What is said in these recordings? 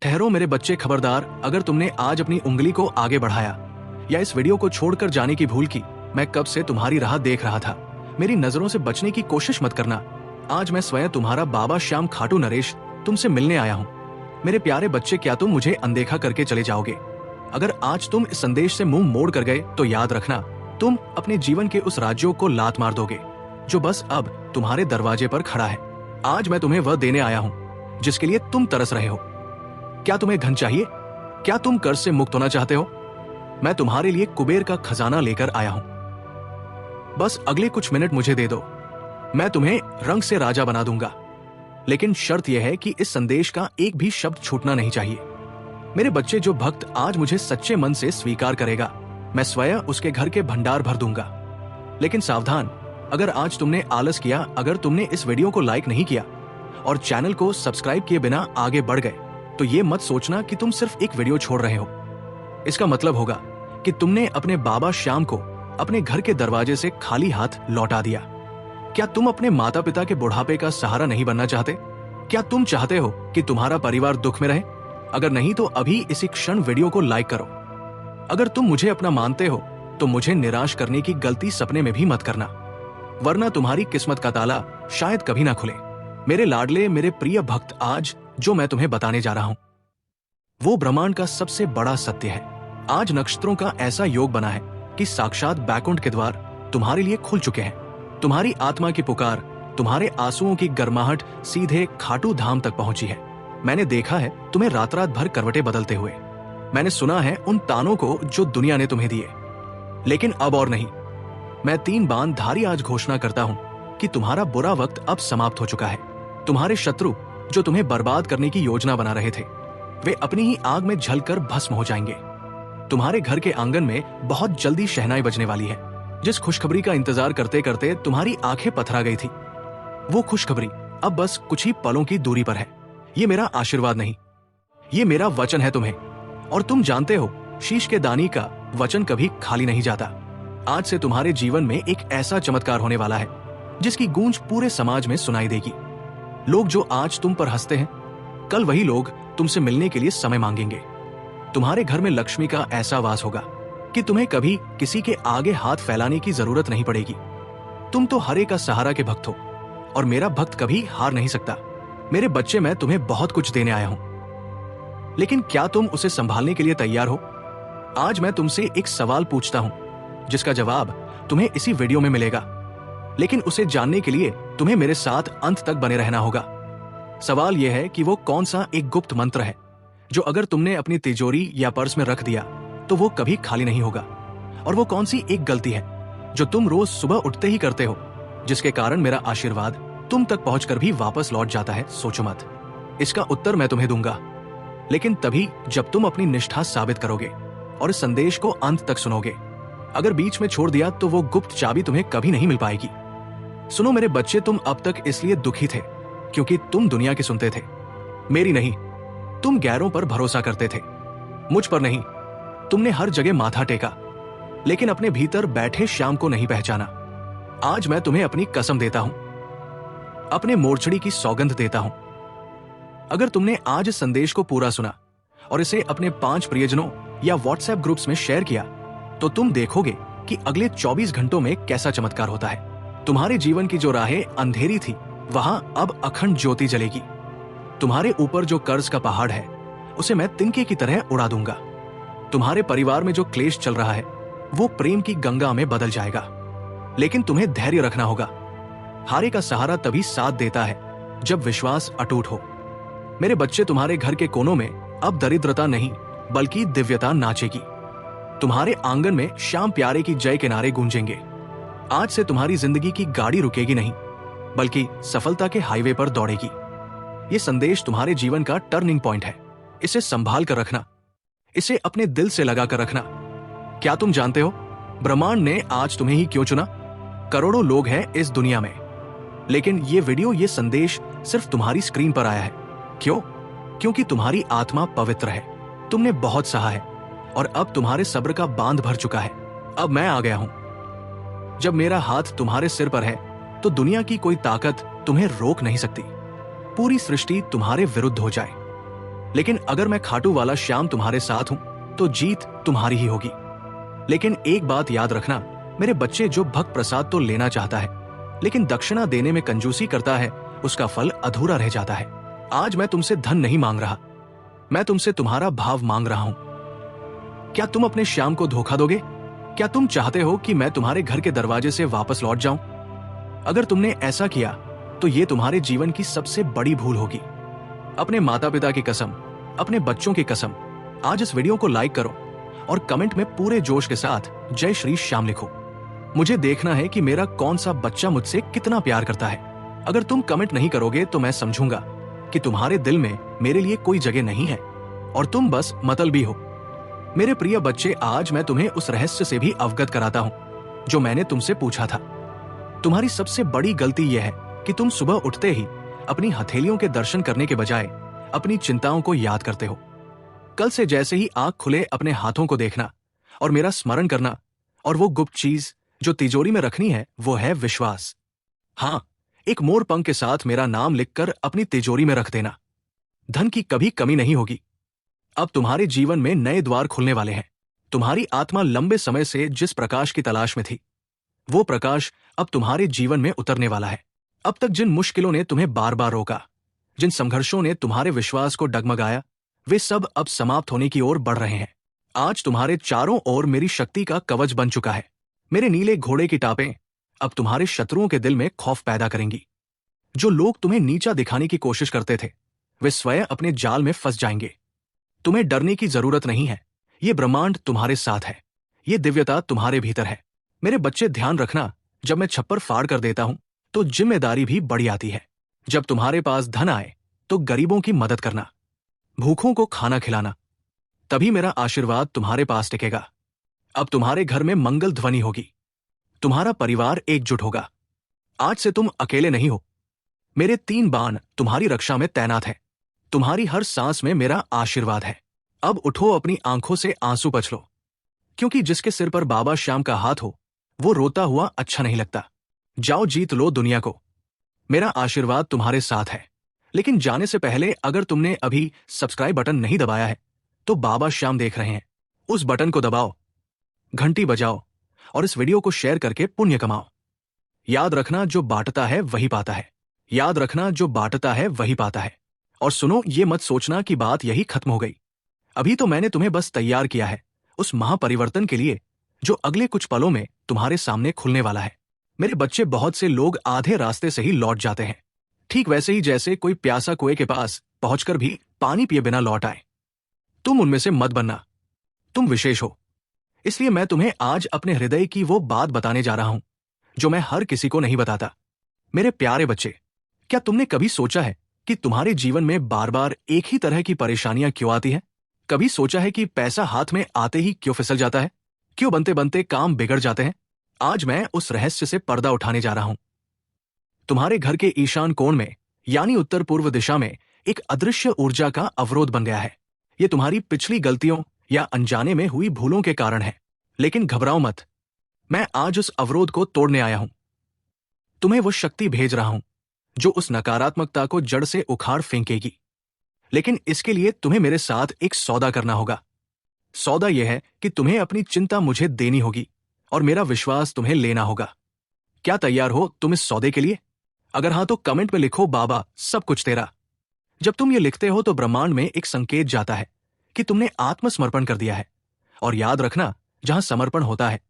ठहरो मेरे बच्चे, खबरदार, अगर तुमने आज अपनी उंगली को आगे बढ़ाया या इस वीडियो को छोड़कर जाने की भूल की, मैं कब से तुम्हारी राह देख रहा था। मेरी नजरों से बचने की कोशिश मत करना। आज मैं स्वयं तुम्हारा बाबा श्याम खाटू नरेश तुमसे मिलने आया हूँ। मेरे प्यारे बच्चे, क्या तुम मुझे अनदेखा करके चले जाओगे? अगर आज तुम इस संदेश से मुंह मोड़ कर गए तो याद रखना, तुम अपने जीवन के उस राज्यों को लात मार दोगे जो बस अब तुम्हारे दरवाजे पर खड़ा है। आज मैं तुम्हें वह देने आया हूँ जिसके लिए तुम तरस रहे हो। क्या तुम्हें धन चाहिए? क्या तुम कर्ज से मुक्त होना चाहते हो? मैं तुम्हारे लिए कुबेर का खजाना लेकर आया हूं। बस अगले कुछ मिनट मुझे दे दो, मैं तुम्हें रंग से राजा बना दूंगा। लेकिन शर्त यह है कि इस संदेश का एक भी शब्द छूटना नहीं चाहिए। मेरे बच्चे, जो भक्त आज मुझे सच्चे मन से स्वीकार करेगा, मैं स्वयं उसके घर के भंडार भर दूंगा। लेकिन सावधान, अगर आज तुमने आलस किया, अगर तुमने इस वीडियो को लाइक नहीं किया और चैनल को सब्सक्राइब किए बिना आगे बढ़ गए, तो ये मत सोचना कि तुम सिर्फ एक वीडियो छोड़ रहे हो। इसका मतलब होगा कि तुमने अपने बाबा श्याम को अपने घर के दरवाजे से खाली हाथ लौटा दिया। क्या तुम अपने माता पिता के बुढ़ापे का सहारा नहीं बनना चाहते? क्या तुम चाहते हो कि तुम्हारा परिवार दुख में रहे? अगर नहीं तो अभी इसी क्षण वीडियो को लाइक करो। अगर तुम मुझे अपना मानते हो तो मुझे निराश करने की गलती सपने में भी मत करना, वरना तुम्हारी किस्मत का ताला शायद कभी ना खुले। मेरे लाडले, मेरे प्रिय भक्त, आज जो मैं तुम्हें बताने जा रहा हूं वो ब्रह्मांड का सबसे बड़ा सत्य है। आज नक्षत्रों का ऐसा योग बना है कि साक्षात बैकुंठ के द्वार तुम्हारे लिए खुल चुके हैं। तुम्हारी आत्मा की पुकार, तुम्हारे आंसुओं की गर्माहट सीधे खाटू धाम तक पहुंची है। मैंने देखा है तुम्हें रात रात भर करवटें बदलते हुए। मैंने सुना है उन तानों को जो दुनिया ने तुम्हें दिए। लेकिन अब और नहीं। मैं 3 बाण धारी आज घोषणा करता हूं कि तुम्हारा बुरा वक्त अब समाप्त हो चुका है। तुम्हारे शत्रु जो तुम्हें बर्बाद करने की योजना बना रहे थे, वे अपनी ही आग में जलकर भस्म हो जाएंगे। तुम्हारे घर के आंगन में बहुत जल्दी शहनाई बजने वाली है। जिस खुशखबरी का इंतजार करते करते तुम्हारी आंखें पथरा गई थी, वो खुशखबरी अब बस कुछ ही पलों की दूरी पर है। ये मेरा आशीर्वाद नहीं, ये मेरा वचन है तुम्हें। और तुम जानते हो, शीश के दानी का वचन कभी खाली नहीं जाता। आज से तुम्हारे जीवन में एक ऐसा चमत्कार होने वाला है जिसकी गूंज पूरे समाज में सुनाई देगी। लोग जो आज तुम पर हंसते हैं, कल वही लोग तुमसे मिलने के लिए समय मांगेंगे। तुम्हारे घर में लक्ष्मी का ऐसा वास होगा कि तुम्हें कभी किसी के आगे हाथ फैलाने की जरूरत नहीं पड़ेगी। तुम तो हरे का सहारा के भक्त हो और मेरा भक्त कभी हार नहीं सकता। मेरे बच्चे, मैं तुम्हें बहुत कुछ देने आया हूं, लेकिन क्या तुम उसे संभालने के लिए तैयार हो? आज मैं तुमसे एक सवाल पूछता हूं जिसका जवाब तुम्हें इसी वीडियो में मिलेगा, लेकिन उसे जानने के लिए तुम्हें मेरे साथ अंत तक बने रहना होगा। सवाल यह है कि वो कौन सा एक गुप्त मंत्र है जो अगर तुमने अपनी तिजोरी या पर्स में रख दिया तो वो कभी खाली नहीं होगा। और वो कौन सी एक गलती है जो तुम रोज सुबह उठते ही करते हो, जिसके कारण मेरा आशीर्वाद तुम तक पहुंचकर भी वापस लौट जाता है। सोचो मत, इसका उत्तर मैं तुम्हें दूंगा, लेकिन तभी जब तुम अपनी निष्ठा साबित करोगे और इस संदेश को अंत तक सुनोगे। अगर बीच में छोड़ दिया तो वो गुप्त चाबी तुम्हें कभी नहीं मिल पाएगी। सुनो मेरे बच्चे, तुम अब तक इसलिए दुखी थे क्योंकि तुम दुनिया की सुनते थे, मेरी नहीं। तुम गैरों पर भरोसा करते थे, मुझ पर नहीं। तुमने हर जगह माथा टेका, लेकिन अपने भीतर बैठे श्याम को नहीं पहचाना। आज मैं तुम्हें अपनी कसम देता हूं, अपने मोरछड़ी की सौगंध देता हूं। अगर तुमने आज इस संदेश को पूरा सुना और इसे अपने 5 प्रियजनों या व्हाट्सएप ग्रुप्स में शेयर किया, तो तुम देखोगे कि अगले 24 घंटों में कैसा चमत्कार होता है। तुम्हारे जीवन की जो राहें अंधेरी थी, वहां अब अखंड ज्योति जलेगी। तुम्हारे ऊपर जो कर्ज का पहाड़ है, उसे मैं तिनके की तरह उड़ा दूंगा। तुम्हारे परिवार में जो क्लेश चल रहा है, वो प्रेम की गंगा में बदल जाएगा। लेकिन तुम्हें धैर्य रखना होगा। हारे का सहारा तभी साथ देता है जब विश्वास अटूट हो। मेरे बच्चे, तुम्हारे घर के कोनों में अब दरिद्रता नहीं बल्कि दिव्यता नाचेगी। तुम्हारे आंगन में श्याम प्यारे की जय के नारे गूंजेंगे। आज से तुम्हारी जिंदगी की गाड़ी रुकेगी नहीं, बल्कि सफलता के हाईवे पर दौड़ेगी। ये संदेश तुम्हारे जीवन का टर्निंग पॉइंट है। इसे संभाल कर रखना, इसे अपने दिल से लगा कर रखना। क्या तुम जानते हो, ब्रह्मांड ने आज तुम्हें ही क्यों चुना? करोड़ों लोग हैं इस दुनिया में, लेकिन ये वीडियो, ये संदेश सिर्फ तुम्हारी स्क्रीन पर आया है। क्यों? क्योंकि तुम्हारी आत्मा पवित्र है। तुमने बहुत सहा है और अब तुम्हारे सब्र का बांध भर चुका है। अब मैं आ गया हूं। जब मेरा हाथ तुम्हारे सिर पर है तो दुनिया की कोई ताकत तुम्हें रोक नहीं सकती। पूरी सृष्टि तुम्हारे विरुद्ध हो जाए, लेकिन अगर मैं खाटू वाला श्याम तुम्हारे साथ हूं तो जीत तुम्हारी ही होगी। लेकिन एक बात याद रखना मेरे बच्चे, जो भक्त प्रसाद तो लेना चाहता है लेकिन दक्षिणा देने में कंजूसी करता है, उसका फल अधूरा रह जाता है। आज मैं तुमसे धन नहीं मांग रहा, मैं तुमसे तुम्हारा भाव मांग रहा हूं। क्या तुम अपने श्याम को धोखा दोगे? क्या तुम चाहते हो कि मैं तुम्हारे घर के दरवाजे से वापस लौट जाऊं? अगर तुमने ऐसा किया तो ये तुम्हारे जीवन की सबसे बड़ी भूल होगी। अपने माता पिता की कसम, अपने बच्चों की कसम, आज इस वीडियो को लाइक करो और कमेंट में पूरे जोश के साथ जय श्री श्याम लिखो। मुझे देखना है कि मेरा कौन सा बच्चा मुझसे कितना प्यार करता है। अगर तुम कमेंट नहीं करोगे तो मैं समझूंगा कि तुम्हारे दिल में मेरे लिए कोई जगह नहीं है और तुम बस मतलबी हो। मेरे प्रिय बच्चे, आज मैं तुम्हें उस रहस्य से भी अवगत कराता हूं जो मैंने तुमसे पूछा था। तुम्हारी सबसे बड़ी गलती यह है कि तुम सुबह उठते ही अपनी हथेलियों के दर्शन करने के बजाय अपनी चिंताओं को याद करते हो। कल से जैसे ही आंख खुले अपने हाथों को देखना और मेरा स्मरण करना, और वो गुप्त चीज जो तिजोरी में रखनी है वो है विश्वास। हाँ, एक मोर पंख के साथ मेरा नाम लिखकर अपनी तिजोरी में रख देना। धन की कभी कमी नहीं होगी। अब तुम्हारे जीवन में नए द्वार खुलने वाले हैं। तुम्हारी आत्मा लंबे समय से जिस प्रकाश की तलाश में थी, वो प्रकाश अब तुम्हारे जीवन में उतरने वाला है। अब तक जिन मुश्किलों ने तुम्हें बार बार रोका, जिन संघर्षों ने तुम्हारे विश्वास को डगमगाया, वे सब अब समाप्त होने की ओर बढ़ रहे हैं। आज तुम्हारे चारों ओर मेरी शक्ति का कवच बन चुका है। मेरे नीले घोड़े की टापें अब तुम्हारे शत्रुओं के दिल में खौफ पैदा करेंगी। जो लोग तुम्हें नीचा दिखाने की कोशिश करते थे, वे स्वयं अपने जाल में फंस जाएंगे। तुम्हें डरने की जरूरत नहीं है। ये ब्रह्मांड तुम्हारे साथ है, ये दिव्यता तुम्हारे भीतर है। मेरे बच्चे, ध्यान रखना, जब मैं छप्पर फाड़ कर देता हूं तो जिम्मेदारी भी बढ़ी आती है। जब तुम्हारे पास धन आए तो गरीबों की मदद करना, भूखों को खाना खिलाना, तभी मेरा आशीर्वाद तुम्हारे पास टिकेगा। अब तुम्हारे घर में मंगल ध्वनि होगी, तुम्हारा परिवार एकजुट होगा। आज से तुम अकेले नहीं हो। मेरे 3 बाण तुम्हारी रक्षा में तैनात हैं। तुम्हारी हर सांस में मेरा आशीर्वाद है। अब उठो, अपनी आंखों से आंसू पोंछ लो, क्योंकि जिसके सिर पर बाबा श्याम का हाथ हो वो रोता हुआ अच्छा नहीं लगता। जाओ, जीत लो दुनिया को। मेरा आशीर्वाद तुम्हारे साथ है। लेकिन जाने से पहले अगर तुमने अभी सब्सक्राइब बटन नहीं दबाया है तो बाबा श्याम देख रहे हैं, उस बटन को दबाओ, घंटी बजाओ और इस वीडियो को शेयर करके पुण्य कमाओ। याद रखना, जो बांटता है वही पाता है। याद रखना, जो बांटता है वही पाता है। और सुनो, ये मत सोचना कि बात यही खत्म हो गई। अभी तो मैंने तुम्हें बस तैयार किया है उस महापरिवर्तन के लिए जो अगले कुछ पलों में तुम्हारे सामने खुलने वाला है। मेरे बच्चे, बहुत से लोग आधे रास्ते से ही लौट जाते हैं, ठीक वैसे ही जैसे कोई प्यासा कुएं के पास पहुंचकर भी पानी पिए बिना लौट आए। तुम उनमें से मत बनना। तुम विशेष हो। इसलिए मैं तुम्हें आज अपने हृदय की वो बात बताने जा रहा हूं जो मैं हर किसी को नहीं बताता। मेरे प्यारे बच्चे, क्या तुमने कभी सोचा है कि तुम्हारे जीवन में बार बार एक ही तरह की परेशानियां क्यों आती हैं? कभी सोचा है कि पैसा हाथ में आते ही क्यों फिसल जाता है? क्यों बनते बनते काम बिगड़ जाते हैं? आज मैं उस रहस्य से पर्दा उठाने जा रहा हूं। तुम्हारे घर के ईशान कोण में, यानी उत्तर पूर्व दिशा में, एक अदृश्य ऊर्जा का अवरोध बन गया है। ये तुम्हारी पिछली गलतियों या अनजाने में हुई भूलों के कारण है। लेकिन घबराओ मत, मैं आज उस अवरोध को तोड़ने आया हूं। तुम्हें वो शक्ति भेज रहा हूं जो उस नकारात्मकता को जड़ से उखाड़ फेंकेगी। लेकिन इसके लिए तुम्हें मेरे साथ एक सौदा करना होगा। सौदा यह है कि तुम्हें अपनी चिंता मुझे देनी होगी और मेरा विश्वास तुम्हें लेना होगा। क्या तैयार हो तुम इस सौदे के लिए? अगर हां तो कमेंट में लिखो, बाबा सब कुछ तेरा। जब तुम ये लिखते हो तो ब्रह्मांड में एक संकेत जाता है कि तुमने आत्मसमर्पण कर दिया है। और याद रखना, जहां समर्पण होता है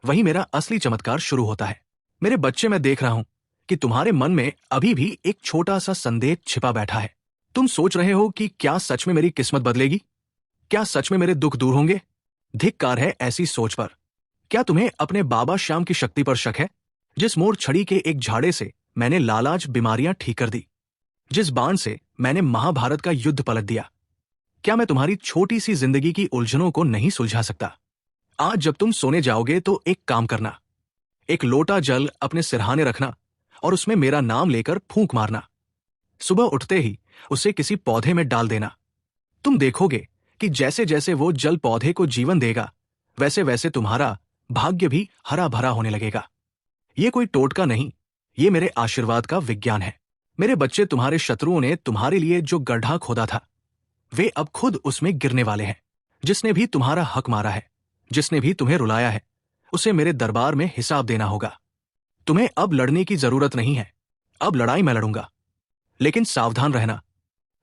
वहीं मेरा असली चमत्कार शुरू होता है। मेरे बच्चे, मैं देख रहा हूं कि तुम्हारे मन में अभी भी एक छोटा सा संदेह छिपा बैठा है। तुम सोच रहे हो कि क्या सच में मेरी किस्मत बदलेगी? क्या सच में मेरे दुख दूर होंगे? धिक्कार है ऐसी सोच पर। क्या तुम्हें अपने बाबा श्याम की शक्ति पर शक है? जिस मोड़ छड़ी के एक झाड़े से मैंने लालाज बीमारियां ठीक कर दी, जिस बाण से मैंने महाभारत का युद्ध पलट दिया, क्या मैं तुम्हारी छोटी सी जिंदगी की उलझनों को नहीं सुलझा सकता? आज जब तुम सोने जाओगे तो एक काम करना, एक लोटा जल अपने सिरहाने रखना और उसमें मेरा नाम लेकर फूंक मारना। सुबह उठते ही उसे किसी पौधे में डाल देना। तुम देखोगे कि जैसे जैसे वो जल पौधे को जीवन देगा, वैसे वैसे तुम्हारा भाग्य भी हरा भरा होने लगेगा। ये कोई टोटका नहीं, ये मेरे आशीर्वाद का विज्ञान है। मेरे बच्चे, तुम्हारे शत्रुओं ने तुम्हारे लिए जो गड्ढा खोदा था वे अब खुद उसमें गिरने वाले हैं। जिसने भी तुम्हारा हक मारा है, जिसने भी तुम्हें रुलाया है, उसे मेरे दरबार में हिसाब देना होगा। तुम्हें अब लड़ने की जरूरत नहीं है। अब लड़ाई मैं लड़ूंगा। लेकिन सावधान रहना,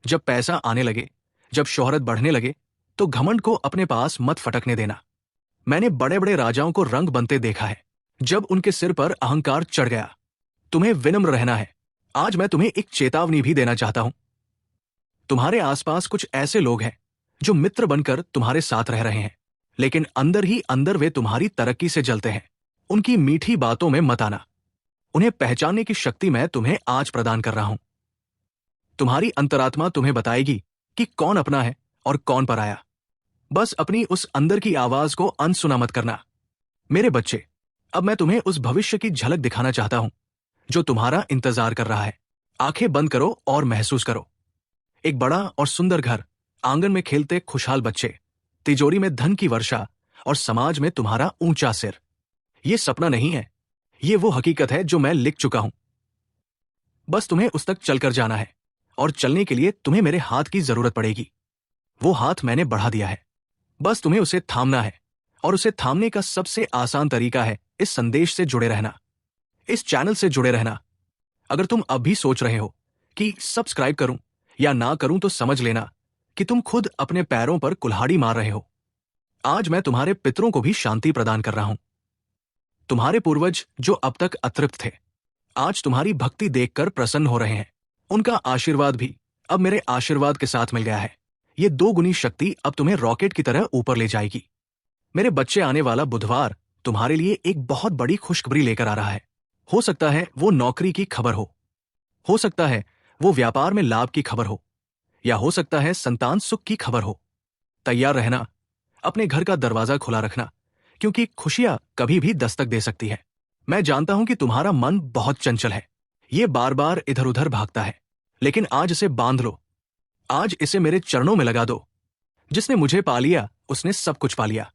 जब पैसा आने लगे, जब शोहरत बढ़ने लगे, तो घमंड को अपने पास मत फटकने देना। मैंने बड़े बड़े राजाओं को रंग बनते देखा है, जब उनके सिर पर अहंकार चढ़ गया। तुम्हें विनम्र रहना है। आज मैं तुम्हें एक चेतावनी भी देना चाहता हूं। तुम्हारे आसपास कुछ ऐसे लोग हैं जो मित्र बनकर तुम्हारे साथ रह रहे हैं, लेकिन अंदर ही अंदर वे तुम्हारी तरक्की से जलते हैं। उनकी मीठी बातों में मत आना। उन्हें पहचानने की शक्ति मैं तुम्हें आज प्रदान कर रहा हूं। तुम्हारी अंतरात्मा तुम्हें बताएगी कि कौन अपना है और कौन पराया। बस अपनी उस अंदर की आवाज को अनसुना मत करना। मेरे बच्चे, अब मैं तुम्हें उस भविष्य की झलक दिखाना चाहता हूं जो तुम्हारा इंतजार कर रहा है। आंखें बंद करो और महसूस करो। एक बड़ा और सुंदर घर, आंगन में खेलते खुशहाल बच्चे, तिजोरी में धन की वर्षा और समाज में तुम्हारा ऊंचा सिर। ये सपना नहीं है, ये वो हकीकत है जो मैं लिख चुका हूं। बस तुम्हें उस तक चलकर जाना है, और चलने के लिए तुम्हें मेरे हाथ की जरूरत पड़ेगी। वो हाथ मैंने बढ़ा दिया है, बस तुम्हें उसे थामना है। और उसे थामने का सबसे आसान तरीका है इस संदेश से जुड़े रहना, इस चैनल से जुड़े रहना। अगर तुम अब भी सोच रहे हो कि सब्सक्राइब करूं या ना करूं, तो समझ लेना कि तुम खुद अपने पैरों पर कुल्हाड़ी मार रहे हो। आज मैं तुम्हारे पितरों को भी शांति प्रदान कर रहा हूं। तुम्हारे पूर्वज जो अब तक अतृप्त थे, आज तुम्हारी भक्ति देखकर प्रसन्न हो रहे हैं। उनका आशीर्वाद भी अब मेरे आशीर्वाद के साथ मिल गया है। ये दो गुनी शक्ति अब तुम्हें रॉकेट की तरह ऊपर ले जाएगी। मेरे बच्चे, आने वाला बुधवार तुम्हारे लिए एक बहुत बड़ी खुशखबरी लेकर आ रहा है। हो सकता है वो नौकरी की खबर हो सकता है वो व्यापार में लाभ की खबर हो, या हो सकता है संतान सुख की खबर हो। तैयार रहना, अपने घर का दरवाजा खुला रखना, क्योंकि खुशियां कभी भी दस्तक दे सकती है। मैं जानता हूं कि तुम्हारा मन बहुत चंचल है, ये बार बार इधर उधर भागता है, लेकिन आज इसे बांध लो। आज इसे मेरे चरणों में लगा दो। जिसने मुझे पा लिया उसने सब कुछ पा लिया।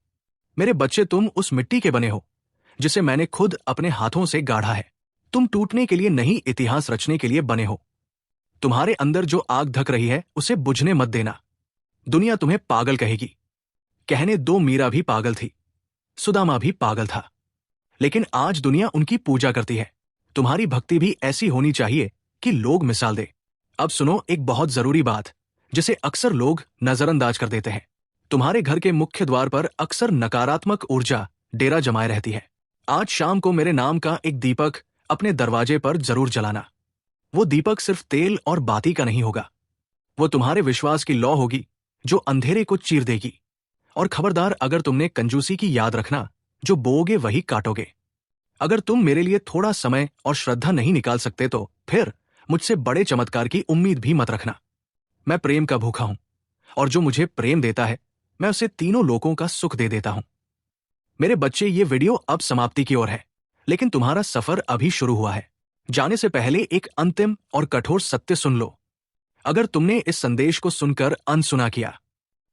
मेरे बच्चे, तुम उस मिट्टी के बने हो जिसे मैंने खुद अपने हाथों से गाढ़ा है। तुम टूटने के लिए नहीं, इतिहास रचने के लिए बने हो। तुम्हारे अंदर जो आग धक रही है उसे बुझने मत देना। दुनिया तुम्हें पागल कहेगी। कहने दो, मीरा भी पागल थी, सुदामा भी पागल था, लेकिन आज दुनिया उनकी पूजा करती है। तुम्हारी भक्ति भी ऐसी होनी चाहिए कि लोग मिसाल दे। अब सुनो एक बहुत जरूरी बात, जिसे अक्सर लोग नजरअंदाज कर देते हैं। तुम्हारे घर के मुख्य द्वार पर अक्सर नकारात्मक ऊर्जा डेरा जमाए रहती है। आज शाम को मेरे नाम का एक दीपक अपने दरवाजे पर जरूर जलाना। वो दीपक सिर्फ तेल और बाती का नहीं होगा, वो तुम्हारे विश्वास की लौ होगी जो अंधेरे को चीर देगी। और खबरदार, अगर तुमने कंजूसी की याद रखना, जो बोओगे वही काटोगे। अगर तुम मेरे लिए थोड़ा समय और श्रद्धा नहीं निकाल सकते, तो फिर मुझसे बड़े चमत्कार की उम्मीद भी मत रखना। मैं प्रेम का भूखा हूं, और जो मुझे प्रेम देता है मैं उसे तीनों लोकों का सुख दे देता हूं। मेरे बच्चे, ये वीडियो अब समाप्ति की ओर है, लेकिन तुम्हारा सफर अभी शुरू हुआ है। जाने से पहले एक अंतिम और कठोर सत्य सुन लो। अगर तुमने इस संदेश को सुनकर अनसुना किया,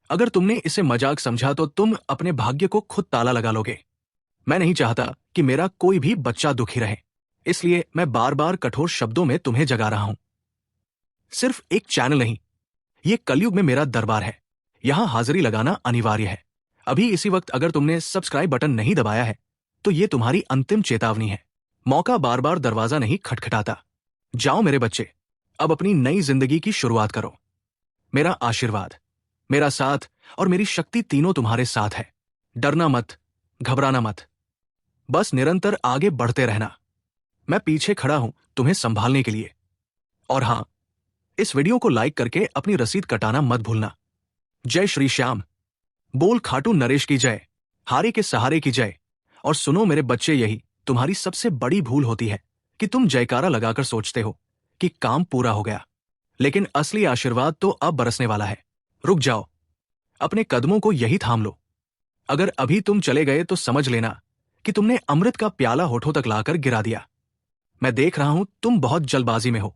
अगर तुमने इसे मजाक समझा, तो तुम अपने भाग्य को खुद ताला लगा लोगे। मैं नहीं चाहता कि मेरा कोई भी बच्चा दुखी रहे, इसलिए मैं बार बार कठोर शब्दों में तुम्हें जगा रहा हूं। सिर्फ एक चैनल नहीं, ये कलयुग में मेरा दरबार है। यहां हाजिरी लगाना अनिवार्य है। अभी इसी वक्त अगर तुमने सब्सक्राइब बटन नहीं दबाया है, तो ये तुम्हारी अंतिम चेतावनी है। मौका बार बार दरवाजा नहीं खटखटाता। जाओ मेरे बच्चे, अब अपनी नई जिंदगी की शुरुआत करो। मेरा आशीर्वाद, मेरा साथ और मेरी शक्ति तीनों तुम्हारे साथ है। डरना मत, घबराना मत, बस निरंतर आगे बढ़ते रहना। मैं पीछे खड़ा हूं तुम्हें संभालने के लिए। और हां, इस वीडियो को लाइक करके अपनी रसीद कटाना मत भूलना। जय श्री श्याम। बोल खाटू नरेश की जय, हारे के सहारे की जय। और सुनो मेरे बच्चे, यही तुम्हारी सबसे बड़ी भूल होती है कि तुम जयकारा लगाकर सोचते हो कि काम पूरा हो गया, लेकिन असली आशीर्वाद तो अब बरसने वाला है। रुक जाओ, अपने कदमों को यही थाम लो। अगर अभी तुम चले गए तो समझ लेना कि तुमने अमृत का प्याला होठों तक लाकर गिरा दिया। मैं देख रहा हूं तुम बहुत जल्दबाजी में हो,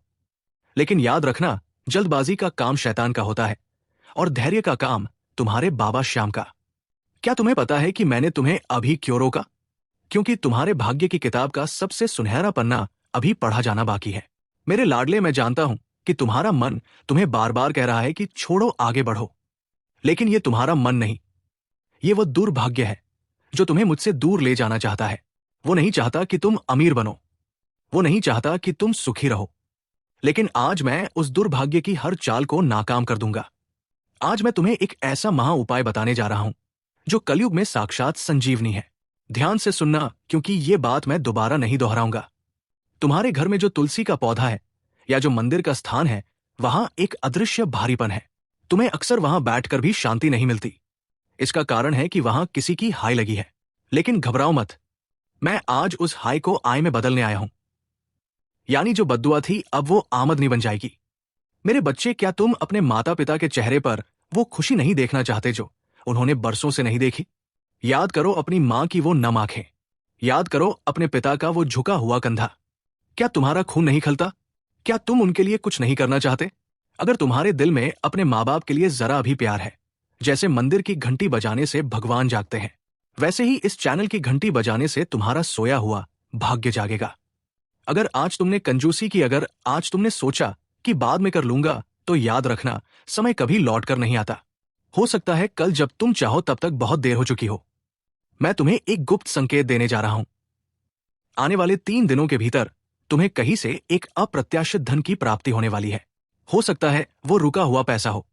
लेकिन याद रखना, जल्दबाजी का काम शैतान का होता है और धैर्य का काम तुम्हारे बाबा श्याम का। क्या तुम्हें पता है कि मैंने तुम्हें अभी क्यों रोका? क्योंकि तुम्हारे भाग्य की किताब का सबसे सुनहरा पन्ना अभी पढ़ा जाना बाकी है। मेरे लाडले, मैं जानता हूं कि तुम्हारा मन तुम्हें बार बार कह रहा है कि छोड़ो, आगे बढ़ो। लेकिन ये तुम्हारा मन नहीं, ये वो दुर्भाग्य है जो तुम्हें मुझसे दूर ले जाना चाहता है। वो नहीं चाहता कि तुम अमीर बनो, वो नहीं चाहता कि तुम सुखी रहो। लेकिन आज मैं उस दुर्भाग्य की हर चाल को नाकाम कर दूंगा। आज मैं तुम्हें एक ऐसा महा उपाय बताने जा रहा हूं जो कलयुग में साक्षात संजीवनी है। ध्यान से सुनना, क्योंकि ये बात मैं दोबारा नहीं दोहराऊंगा। तुम्हारे घर में जो तुलसी का पौधा है या जो मंदिर का स्थान है, वहां एक अदृश्य भारीपन है। तुम्हें अक्सर वहां बैठकर भी शांति नहीं मिलती। इसका कारण है कि वहां किसी की हाय लगी है। लेकिन घबराओ मत, मैं आज उस हाय को आय में बदलने आया हूं। यानी जो बद्दुआ थी, अब वो आमदनी बन जाएगी। मेरे बच्चे, क्या तुम अपने माता पिता के चेहरे पर वो खुशी नहीं देखना चाहते जो उन्होंने बरसों से नहीं देखी? याद करो अपनी मां की वो नम आंखें, याद करो अपने पिता का वो झुका हुआ कंधा। क्या तुम्हारा खून नहीं खलता? क्या तुम उनके लिए कुछ नहीं करना चाहते? अगर तुम्हारे दिल में अपने माँ बाप के लिए जरा भी प्यार है, जैसे मंदिर की घंटी बजाने से भगवान जागते हैं, वैसे ही इस चैनल की घंटी बजाने से तुम्हारा सोया हुआ भाग्य जागेगा। अगर आज तुमने कंजूसी की, अगर आज तुमने सोचा कि बाद में कर लूंगा, तो याद रखना, समय कभी लौट कर नहीं आता। हो सकता है कल जब तुम चाहो तब तक बहुत देर हो चुकी हो। मैं तुम्हें एक गुप्त संकेत देने जा रहा हूं। आने वाले 3 दिनों के भीतर तुम्हें कहीं से एक अप्रत्याशित धन की प्राप्ति होने वाली है। हो सकता है वो रुका हुआ पैसा हो,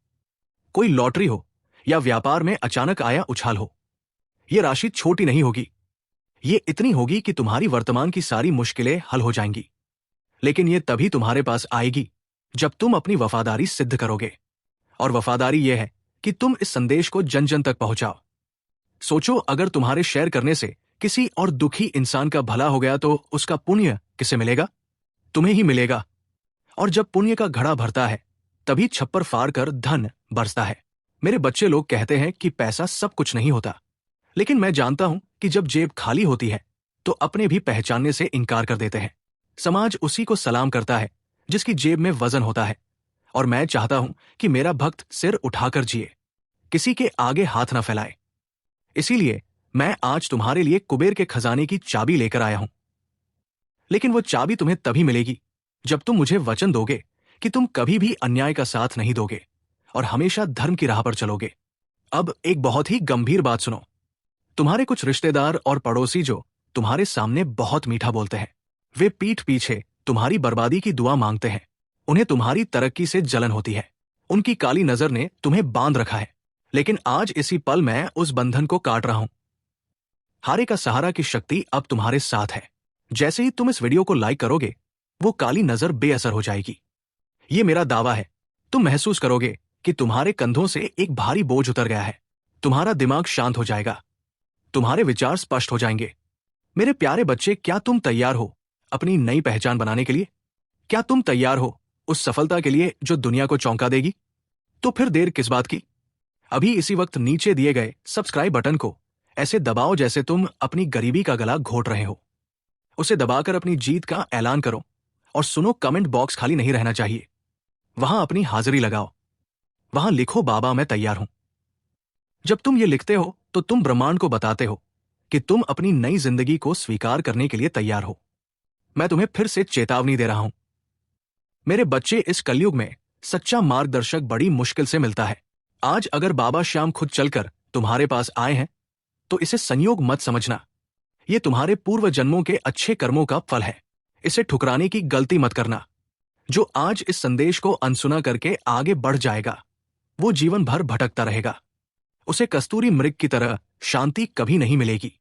कोई लॉटरी हो, या व्यापार में अचानक आया उछाल हो। ये राशि छोटी नहीं होगी, ये इतनी होगी कि तुम्हारी वर्तमान की सारी मुश्किलें हल हो जाएंगी। लेकिन ये तभी तुम्हारे पास आएगी जब तुम अपनी वफादारी सिद्ध करोगे। और वफादारी यह है कि तुम इस संदेश को जन जन तक पहुंचाओ। सोचो, अगर तुम्हारे शेयर करने से किसी और दुखी इंसान का भला हो गया तो उसका पुण्य किसे मिलेगा? तुम्हें ही मिलेगा। और जब पुण्य का घड़ा भरता है, तभी छप्पर फाड़ कर धन बरसता है। मेरे बच्चे, लोग कहते हैं कि पैसा सब कुछ नहीं होता, लेकिन मैं जानता हूं कि जब जेब खाली होती है तो अपने भी पहचानने से इनकार कर देते हैं। समाज उसी को सलाम करता है जिसकी जेब में वजन होता है। और मैं चाहता हूं कि मेरा भक्त सिर उठाकर जिए, किसी के आगे हाथ ना फैलाए। इसीलिए मैं आज तुम्हारे लिए कुबेर के खजाने की चाबी लेकर आया हूं। लेकिन वो चाबी तुम्हें तभी मिलेगी जब तुम मुझे वचन दोगे कि तुम कभी भी अन्याय का साथ नहीं दोगे और हमेशा धर्म की राह पर चलोगे। अब एक बहुत ही गंभीर बात सुनो। तुम्हारे कुछ रिश्तेदार और पड़ोसी जो तुम्हारे सामने बहुत मीठा बोलते हैं, वे पीठ पीछे तुम्हारी बर्बादी की दुआ मांगते हैं। उन्हें तुम्हारी तरक्की से जलन होती है। उनकी काली नजर ने तुम्हें बांध रखा है। लेकिन आज इसी पल मैं उस बंधन को काट रहा हूं। हारे का सहारा की शक्ति अब तुम्हारे साथ है। जैसे ही तुम इस वीडियो को लाइक करोगे, वो काली नजर बेअसर हो जाएगी। ये मेरा दावा है। तुम महसूस करोगे कि तुम्हारे कंधों से एक भारी बोझ उतर गया है। तुम्हारा दिमाग शांत हो जाएगा, तुम्हारे विचार स्पष्ट हो जाएंगे। मेरे प्यारे बच्चे, क्या तुम तैयार हो अपनी नई पहचान बनाने के लिए? क्या तुम तैयार हो उस सफलता के लिए जो दुनिया को चौंका देगी? तो फिर देर किस बात की? अभी इसी वक्त नीचे दिए गए सब्सक्राइब बटन को ऐसे दबाओ जैसे तुम अपनी गरीबी का गला घोट रहे हो। उसे दबाकर अपनी जीत का ऐलान करो। और सुनो, कमेंट बॉक्स खाली नहीं रहना चाहिए। वहां अपनी हाजिरी लगाओ, वहां लिखो, बाबा मैं तैयार हूं। जब तुम ये लिखते हो तो तुम ब्रह्मांड को बताते हो कि तुम अपनी नई जिंदगी को स्वीकार करने के लिए तैयार हो। मैं तुम्हें फिर से चेतावनी दे रहा हूं। मेरे बच्चे, इस कलयुग में सच्चा मार्गदर्शक बड़ी मुश्किल से मिलता है। आज अगर बाबा श्याम खुद चलकर तुम्हारे पास आए हैं तो इसे संयोग मत समझना। ये तुम्हारे पूर्व जन्मों के अच्छे कर्मों का फल है। इसे ठुकराने की गलती मत करना। जो आज इस संदेश को अनसुना करके आगे बढ़ जाएगा, वो जीवन भर भटकता रहेगा। उसे कस्तूरी मृग की तरह शांति कभी नहीं मिलेगी।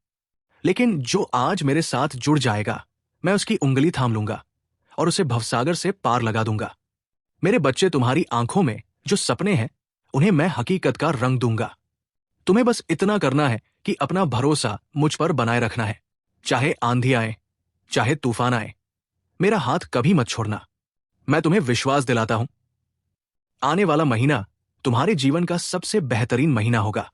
लेकिन जो आज मेरे साथ जुड़ जाएगा, मैं उसकी उंगली थाम लूंगा और उसे भवसागर से पार लगा दूंगा। मेरे बच्चे, तुम्हारी आंखों में जो सपने हैं, उन्हें मैं हकीकत का रंग दूंगा। तुम्हें बस इतना करना है कि अपना भरोसा मुझ पर बनाए रखना है। चाहे आंधी आए, चाहे तूफान आए, मेरा हाथ कभी मत छोड़ना। मैं तुम्हें विश्वास दिलाता हूं, आने वाला महीना तुम्हारे जीवन का सबसे बेहतरीन महीना होगा।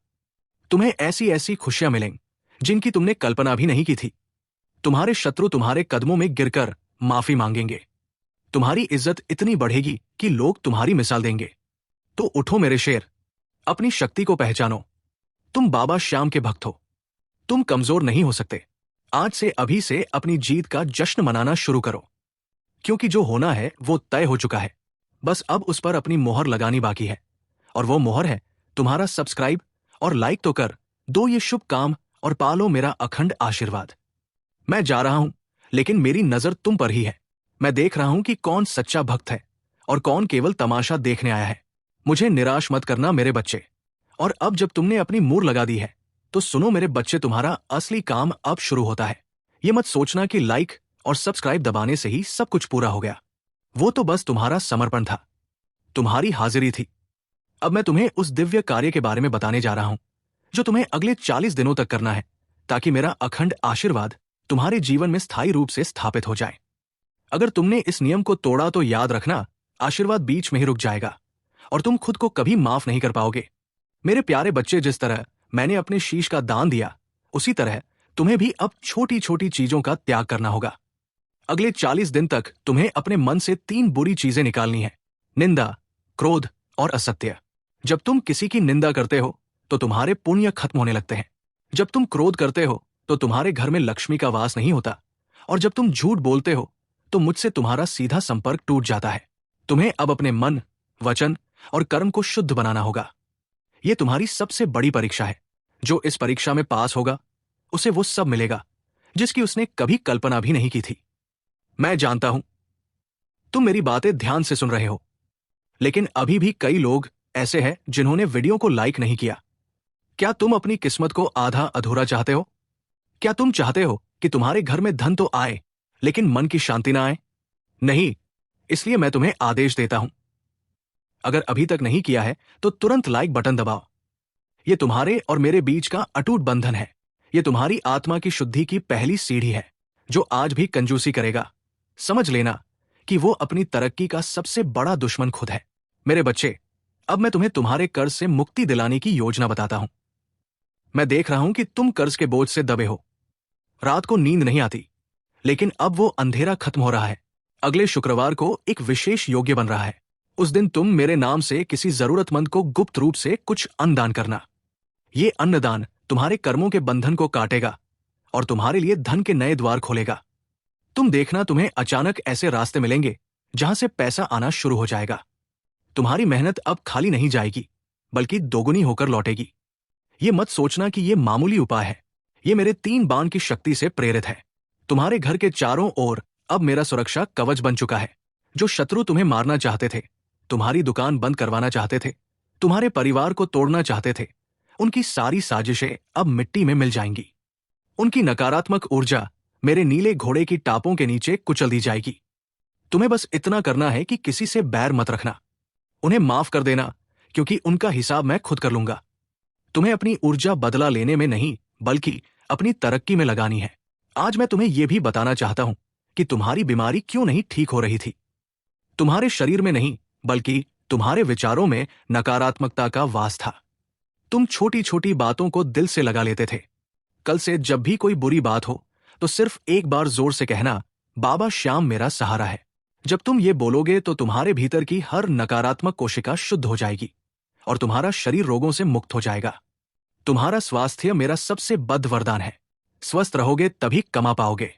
तुम्हें ऐसी ऐसी खुशियां मिलेंगी जिनकी तुमने कल्पना भी नहीं की थी। तुम्हारे शत्रु तुम्हारे कदमों में गिरकर माफी मांगेंगे। तुम्हारी इज्जत इतनी बढ़ेगी कि लोग तुम्हारी मिसाल देंगे। तो उठो मेरे शेर, अपनी शक्ति को पहचानो। तुम बाबा श्याम के भक्त हो। तुम कमजोर नहीं हो सकते। आज से, अभी से अपनी जीत का जश्न मनाना शुरू करो, क्योंकि जो होना है वो तय हो चुका है। बस अब उस पर अपनी मोहर लगानी बाकी है, और वो मोहर है तुम्हारा सब्सक्राइब और लाइक। तो कर दो ये शुभ काम और पालो मेरा अखंड आशीर्वाद। मैं जा रहा हूं, लेकिन मेरी नजर तुम पर ही है। मैं देख रहा हूं कि कौन सच्चा भक्त है और कौन केवल तमाशा देखने आया है। मुझे निराश मत करना मेरे बच्चे। और अब जब तुमने अपनी मोहर लगा दी है तो सुनो मेरे बच्चे, तुम्हारा असली काम अब शुरू होता है। ये मत सोचना कि लाइक और सब्सक्राइब दबाने से ही सब कुछ पूरा हो गया। वो तो बस तुम्हारा समर्पण था, तुम्हारी हाजिरी थी। अब मैं तुम्हें उस दिव्य कार्य के बारे में बताने जा रहा हूं जो तुम्हें अगले 40 दिनों तक करना है, ताकि मेरा अखंड आशीर्वाद तुम्हारे जीवन में स्थायी रूप से स्थापित हो जाए। अगर तुमने इस नियम को तोड़ा तो याद रखना, आशीर्वाद बीच में ही रुक जाएगा और तुम खुद को कभी माफ नहीं कर पाओगे। मेरे प्यारे बच्चे, जिस तरह मैंने अपने शीश का दान दिया, उसी तरह तुम्हें भी अब छोटी छोटी चीजों का त्याग करना होगा। अगले 40 दिन तक तुम्हें अपने मन से 3 बुरी चीजें निकालनी है: निंदा, क्रोध और असत्य। जब तुम किसी की निंदा करते हो तो तुम्हारे पुण्य खत्म होने लगते हैं। जब तुम क्रोध करते हो तो तुम्हारे घर में लक्ष्मी का वास नहीं होता। और जब तुम झूठ बोलते हो तो मुझसे तुम्हारा सीधा संपर्क टूट जाता है। तुम्हें अब अपने मन, वचन और कर्म को शुद्ध बनाना होगा। यह तुम्हारी सबसे बड़ी परीक्षा है। जो इस परीक्षा में पास होगा उसे वो सब मिलेगा जिसकी उसने कभी कल्पना भी नहीं की थी। मैं जानता हूं तुम मेरी बातें ध्यान से सुन रहे हो, लेकिन अभी भी कई लोग ऐसे हैं जिन्होंने वीडियो को लाइक नहीं किया। क्या तुम अपनी किस्मत को आधा अधूरा चाहते हो? क्या तुम चाहते हो कि तुम्हारे घर में धन तो आए लेकिन मन की शांति ना आए? नहीं। इसलिए मैं तुम्हें आदेश देता हूं, अगर अभी तक नहीं किया है तो तुरंत लाइक बटन दबाओ। यह तुम्हारे और मेरे बीच का अटूट बंधन है। यह तुम्हारी आत्मा की शुद्धि की पहली सीढ़ी है। जो आज भी कंजूसी करेगा, समझ लेना कि वो अपनी तरक्की का सबसे बड़ा दुश्मन खुद है। मेरे बच्चे, अब मैं तुम्हें तुम्हारे कर्ज से मुक्ति दिलाने की योजना बताता हूं। मैं देख रहा हूं कि तुम कर्ज के बोझ से दबे हो। रात को नींद नहीं आती, लेकिन अब वो अंधेरा खत्म हो रहा है। अगले शुक्रवार को एक विशेष योग्य बन रहा है। उस दिन तुम मेरे नाम से किसी जरूरतमंद को गुप्त रूप से कुछ अन्नदान करना। ये अन्नदान तुम्हारे कर्मों के बंधन को काटेगा और तुम्हारे लिए धन के नए द्वार खोलेगा। तुम देखना, तुम्हें अचानक ऐसे रास्ते मिलेंगे जहां से पैसा आना शुरू हो जाएगा। तुम्हारी मेहनत अब खाली नहीं जाएगी, बल्कि दोगुनी होकर लौटेगी। ये मत सोचना कि ये मामूली उपाय है। ये मेरे 3 बाण की शक्ति से प्रेरित है। तुम्हारे घर के चारों ओर अब मेरा सुरक्षा कवच बन चुका है। जो शत्रु तुम्हें मारना चाहते थे, तुम्हारी दुकान बंद करवाना चाहते थे, तुम्हारे परिवार को तोड़ना चाहते थे, उनकी सारी साजिशें अब मिट्टी में मिल जाएंगी। उनकी नकारात्मक ऊर्जा मेरे नीले घोड़े की टापों के नीचे कुचल दी जाएगी। तुम्हें बस इतना करना है कि किसी से बैर मत रखना। उन्हें माफ कर देना, क्योंकि उनका हिसाब मैं खुद कर लूंगा। तुम्हें अपनी ऊर्जा बदला लेने में नहीं, बल्कि अपनी तरक्की में लगानी है। आज मैं तुम्हें यह भी बताना चाहता हूं कि तुम्हारी बीमारी क्यों नहीं ठीक हो रही थी। तुम्हारे शरीर में नहीं, बल्कि तुम्हारे विचारों में नकारात्मकता का वास था। तुम छोटी छोटी बातों को दिल से लगा लेते थे। कल से जब भी कोई बुरी बात हो तो सिर्फ एक बार जोर से कहना, बाबा श्याम मेरा सहारा है। जब तुम ये बोलोगे तो तुम्हारे भीतर की हर नकारात्मक कोशिका शुद्ध हो जाएगी और तुम्हारा शरीर रोगों से मुक्त हो जाएगा। तुम्हारा स्वास्थ्य मेरा सबसे बद्ध वरदान है। स्वस्थ रहोगे तभी कमा पाओगे।